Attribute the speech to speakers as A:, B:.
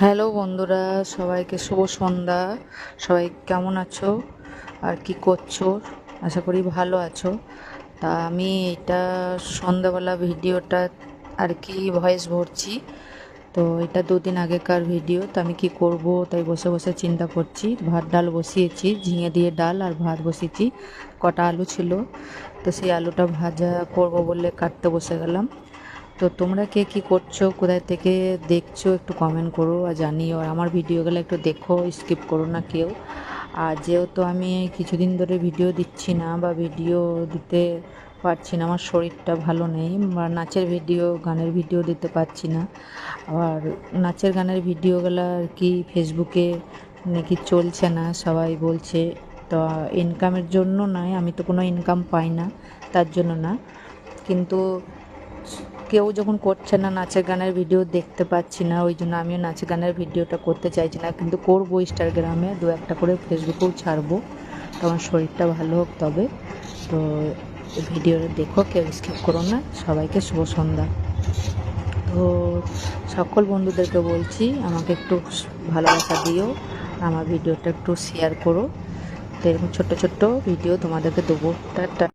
A: Hello বন্ধুরা, সবাইকে শুভ সন্ধ্যা। সবাই কেমন আছো আর কি করছো? আশা করি ভালো আছো। তা আমি এটা সন্ধ্যাবেলা ভিডিওটা আর কি ভয়েস ভরছি। তো এটা দুদিন আগেকার ভিডিও। তো আমি কি করব তাই বসে বসে চিন্তা করছি। ভাত ডাল বসিয়েছি, ঝিঙে দিয়ে ডাল আর ভাত বসিয়েছি। কটা আলু ছিল, তো সেই আলুটা ভাজা করব বলে কাটতে বসে গেলাম। তো তোমরা কে কী করছো, কোথায় থেকে দেখছো একটু কমেন্ট করো আর জানিও। আর আমার ভিডিওগুলো একটু দেখো, স্কিপ করো না কেউ। আর যেহেতু আমি কিছুদিন ধরে ভিডিও দিচ্ছি না বা ভিডিও দিতে পারছি না, আমার শরীরটা ভালো নেই, বা নাচের ভিডিও গানের ভিডিও দিতে পারছি না। আর নাচের গানের ভিডিওগুলো আর কি ফেসবুকে নাকি চলছে না, সবাই বলছে। তো ইনকামের জন্য নয়, আমি তো কোনো ইনকাম পাই না, তার জন্য না। কিন্তু কেউ যখন করছে না, নাচের গানের ভিডিও দেখতে পাচ্ছি না, ওই জন্য আমিও নাচ গানের ভিডিওটা করতে চাইছি না। কিন্তু করবো, ইনস্টাগ্রামে দু একটা করে, ফেসবুকেও ছাড়বো। তো আমার শরীরটা ভালো হোক তবে। তো ভিডিওটা দেখো, কেউ স্কিপ করো না। সবাইকে শুভ সন্ধ্যা। তো সকল বন্ধুদেরকে বলছি আমাকে একটু ভালোবাসা দিও, আমার ভিডিওটা একটু শেয়ার করো। তো এরকম ছোট্ট ছোট্ট ভিডিও তোমাদেরকে দেবো। টাটা।